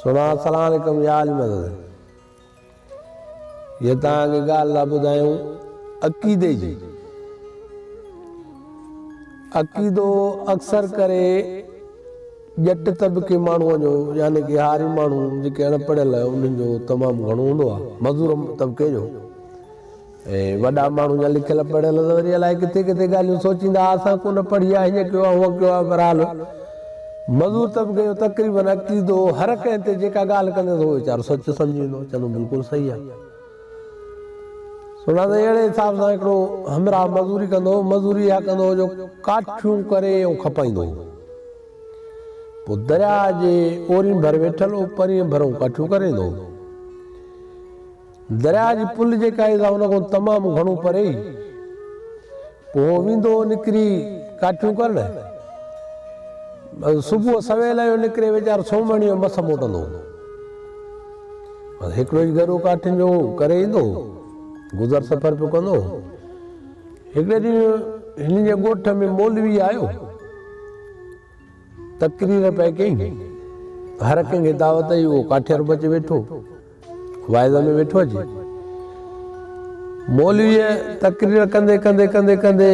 सुना अस्सलाम वालेकुम या अली मदद। ये तव्हांखे ॻाल्हि था ॿुधायूं अक़ीदे जी। अक़ीदो अक्सर करे ॼट तबके माण्हूअ जो यानी कि हारी माण्हू जेके अनपढ़ियल उन्हनि जो तमामु घणो हूंदो आहे, मज़दूर तबके जो। ऐं वॾा माण्हू या लिखियल पढ़ियल त वरी अलाए किथे किथे ॻाल्हियूं सोचींदा असां कोन पढ़ी आहे, हीअं कयो आहे हूअं कयो आहे। बहरहाल मज़दूर तबके जो तक़रीबन अक़ीदो हर कंहिं ते जेका ॻाल्हि कंदे थो वीचारो सच सम्झींदो, चवंदो बिल्कुलु सही आहे। सुना त अहिड़े हिसाब सां हिकिड़ो हमराह मज़दूरी कंदो, मज़दूरी इहा कंदो जो काठियूं करे ऐं खपाईंदो। पोइ दरिया जे ओरियुनि भर वेठल हो परीअं भरूं काठियूं करे ईंदो। दरिया जी पुल जेका आहे हुन खां तमामु घणो परे ई पोइ वेंदो निकिरी काठियूं करणु। सुबुह सवेल जो निकिरे वीचारो सोमणी जो मस मोटंदो। हिकिड़ो ई गॾो काठियुनि जो करे ईंदो, गुज़र सफ़र पियो कंदो। हिकिड़े ॾींहुं हिन जे ॻोठ में मौलवी आयो, तकरीर पए कई, हर कंहिंखे दावत ई। उहो काठियर बि अची वेठो, वाइदा में वेठो अची। मौलवीअ तकरीर कंदे कंदे कंदे कंदे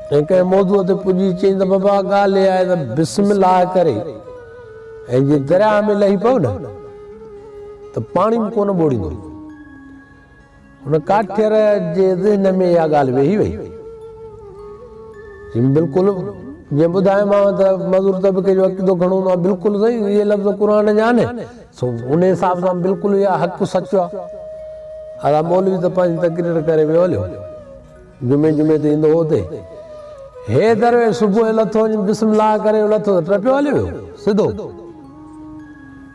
ऐं कंहिं मौज़ूअ ते पुॼी चईं त बाबा ॻाल्हि इहा आहे त बिस्मिल्लाह करे ऐं जे दरिया में लही पओ न त पाणी बि कोन ॿोड़ींदो। हुन काठियर जे ज़हन में इहा ॻाल्हि वेही वई। बिल्कुलु जीअं ॿुधायोमांव त मज़दूर तबके जो अक़ीदो घणो हूंदो आहे, बिल्कुलु सही। इहे लफ़्ज़ क़ुर जा आहिनि, उन हिसाब सां बिल्कुलु इहा हक़ु सचो आहे। अदा मौलवी त पंहिंजी तकरीर करे वियो हलियो, जुमे जुमे ते ईंदो हुते। हे दरवेश सुबुह जो लथो वञी बिस्मिल्लाह करे लथो त टपियो हलियो वियो सिधो।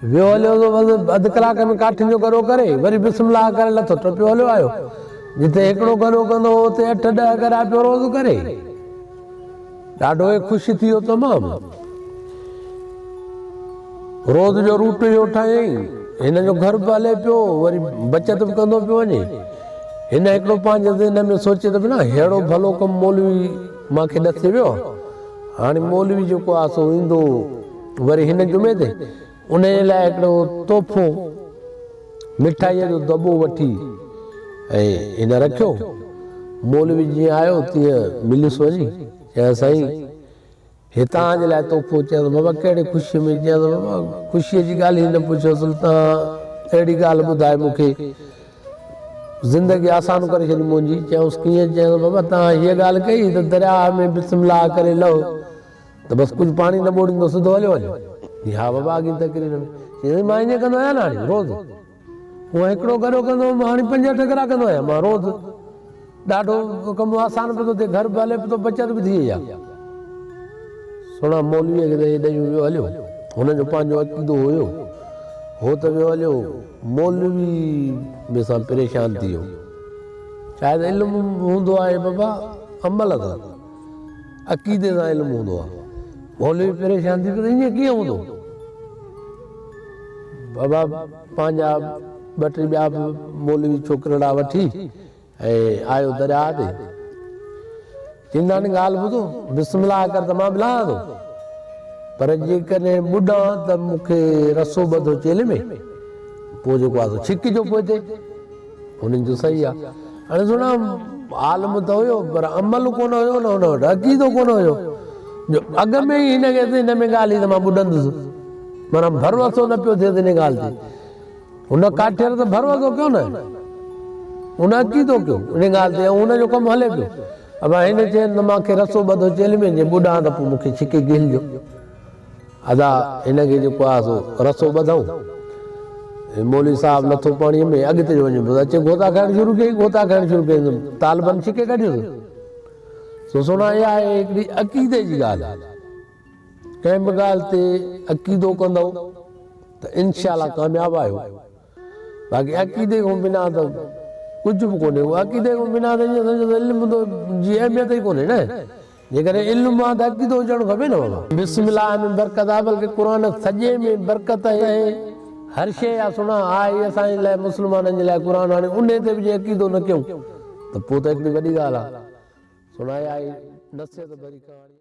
वियो हलियो त बसि अधु कलाक में काठियुनि जो गॾो करे वरी बिस्मिल्लाह करे लथो टपियो हलियो आयो। जिते हिकिड़ो गॾो कंदो हुते 8-10 गॾा पियो रोज़ करे। ॾाढो ख़ुशि थी वियो तमामु। रोज़ जो रूट जो ठाहियईं, हिन जो घर बि हले पियो, वरी बचत बि कंदो पियो वञे। हिन हिकिड़ो पंहिंजे ज़हन में सोचे त न अहिड़ो भलो कमु मौलवी मूंखे ॾसे वियो। हाणे मौलवी जेको आहे सो ईंदो वरी हिन जुमे ते, उन जे लाइ हिकिड़ो तोहफ़ो मिठाईअ जो दॿो वठी ऐं हिन रखियो। मौलवी जीअं आयो तीअं मिलियुसि वञी, चयो साईं हे तव्हांजे लाइ तोहफ़ो। चयो बाबा कहिड़े ख़ुशीअ में? चयो बाबा ख़ुशीअ जी ॻाल्हि ई न पुछियोसि, तव्हां अहिड़ी ॻाल्हि ॿुधाए मूंखे ज़िंदगी आसान करे छॾी मुंहिंजी। चयोसि कीअं? चयो बाबा तव्हां हीअ ॻाल्हि कई त दरिया में बिस्मिल्लाह करे लहो त बसि कुझु पाणी न ॿोड़ींदो, सिधो हलियो वञो। हा बाबा अॻी तकरीर में चई मां ईअं कंदो आहियां न हाणे रोज़। उहो हिकिड़ो गॾो कंदो, मां हाणे 5-8 गॾा कंदो आहियां मां रोज़। ॾाढो कमु आसान पियो थो थिए, घर बि हले पियो थो, बचत बि थी वई आहे। सुणा मौलवीअ खे त हे ॾेई वियो हलियो, हुनजो पंहिंजो अक़ीदो हुयो। हो त वियो हलियो, मौलवी में सां परेशान थी वियो। शायदि इल्मु हूंदो आहे बाबा अमल सां, अक़ीदे सां इल्मु हूंदो आहे। मौलवी परेशान थी पियो त ईअं कीअं हूंदो? बाबा पंहिंजा 2-3 ॿिया बि मौलवी छोकिरड़ा वठी ऐं आयो दरिया ते। चवंदा आहिनि ॻाल्हि ॿुधो, बिस्मिल्लाह कर त मां बि लहां थो, पर जेकॾहिं ॿुॾां त मूंखे रसो ॿधो चेले में, पोइ जेको आहे छिकिजो पोइ हिते। हुननि जो सही आहे। हाणे सुणा आलिम त हुयो पर अमल कोन हुयो न, हुन वटि अक़ीदो कोन हुयो। जो अॻ में ई हिनखे हिन में ॻाल्हि त मां ॿुॾंदुसि, माना भरवसो न पियो थिए हिन ॻाल्हि ते। हुन काठियर त भरवसो कयो न, हुन अक़ीदो कयो हिन ॻाल्हि ते, ऐं हुनजो कमु हले पियो। अब हिन चयनि त मूंखे रसो ॿधो चेल में, जे ॿुॾां त पोइ मूंखे छिके गिलजो। अदा हिनखे जेको आहे सो रसो ॿधऊं। मौलवी साहिबु लथो पाणीअ में, अॻिते जो वञे अचे गोता खाइणु शुरू कयईं, गोता खाइणु शुरू कयईं, तालिबनि छिके कढियोसि। सो सुणा इहा आहे हिकिड़ी अक़ीदे जी ॻाल्हि आहे। कंहिं बि ॻाल्हि ते अक़ीदो कंदव त इनशा अल्लाह कामयाबु आहियो। बाक़ी अक़ीदे खां बिना त कुझु बि कोन्हे। उहो अक़ीदे खां बिना त ईअं सम्झो त इल्मु जी अहमियत ई कोन्हे न। जेकॾहिं इल्मु आहे त अक़ीदो हुजणु खपे न बाबा। बिस्मिल्लाह में बरकत आहे, बल्कि क़ुर सॼे में बरकत आहे, हर शइ आहे। सुणा आहे असांजे लाइ मुस्लमाननि जे लाइ क़ुर, हाणे उन ते बि जे अक़ीदो न कयूं त पोइ त हिकिड़ी वॾी ॻाल्हि आहे। सुणा आहे नसीहत भरी कहाणी।